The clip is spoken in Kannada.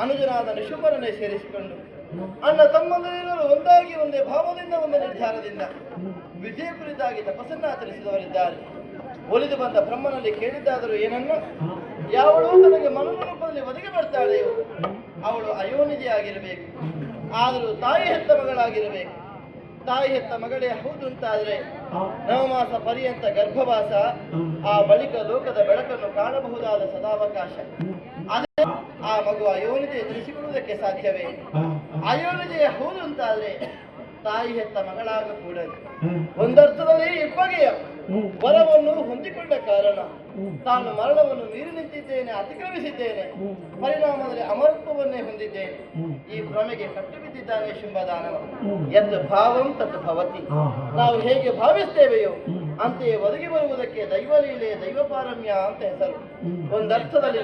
ಅನುಜನಾದ ನಿಶುಂಭರನ್ನೇ ಸೇರಿಸಿಕೊಂಡು ಅಣ್ಣ ತಮ್ಮಂದಿರು ಒಂದಾಗಿ ಒಂದೇ ಭಾವದಿಂದ ಒಂದೇ ನಿರ್ಧಾರದಿಂದ ವಿಜಯ ಕುರಿತಾಗಿ ತಪಸ್ಸನ್ನಾಚರಿಸಿದವರಿದ್ದಾರೆ. ಒಲಿದು ಬಂದ ಬ್ರಹ್ಮನಲ್ಲಿ ಕೇಳಿದ್ದಾದರೂ ಏನನ್ನು, ಯಾವಳು ತನಗೆ ಮನುಷ್ಯ ರೂಪದಲ್ಲಿ ಒದಗಿ ಬರ್ತಾಳೆಯೋ ಅವಳು ಅಯೋನಿಜೆಯಾಗಿರಬೇಕು, ಆದರೂ ತಾಯಿ ಹೆತ್ತ ಮಗಳಾಗಿರಬೇಕು. ತಾಯಿ ಹೆತ್ತ ಮಗಳೇ ಹೌದು ಅಂತಾದ್ರೆ ನವಮಾಸ ಪರ್ಯಂತ ಗರ್ಭವಾಸ, ಆ ಬಳಿಕ ಲೋಕದ ಬೆಳಕನ್ನು ಕಾಣಬಹುದಾದ ಸದಾವಕಾಶ. ಅದೇ ಆ ಮಗು ಅಯೋನಿಜೆ ಎದುರಿಸಿಕೊಳ್ಳುವುದಕ್ಕೆ ಸಾಧ್ಯವೇ? ಅಯೋನಿಜೆಯ ಹೌದು ಅಂತಾದ್ರೆ ತಾಯಿ ಹೆತ್ತ ಮಗಳಾಗ ಕೂಡದು. ಒಂದರ್ಥದಲ್ಲಿ ಇಬ್ಬಗೆಯ ವರವನ್ನು ಹೊಂದಿಕೊಂಡ ಕಾರಣ ತಾನು ಮರಣವನ್ನು ಮೀರಿ ನಿಂತಿದ್ದೇನೆ, ಅತಿಕ್ರಮಿಸಿದ್ದೇನೆ, ಪರಿಣಾಮದಲ್ಲಿ ಅಮರತ್ವವನ್ನೇ ಹೊಂದಿದ್ದೇನೆ. ಈ ಭ್ರಮೆಗೆ ಕಟ್ಟು ಬಿದ್ದಿದ್ದಾನೆ ಶುಂಭದಾನವ. ಎಂದು ಭಾವಂ ತತ್ ಭವತಿ. ನಾವು ಹೇಗೆ ಭಾವಿಸ್ತೇವೆಯೋ ಅಂತೆಯೇ ಒದಗಿ ಬರುವುದಕ್ಕೆ ದೈವಲೀಲೆ, ದೈವ ಪಾರಮ್ಯ ಅಂತ ಹೆಸರು. ಒಂದರ್ಥದಲ್ಲಿ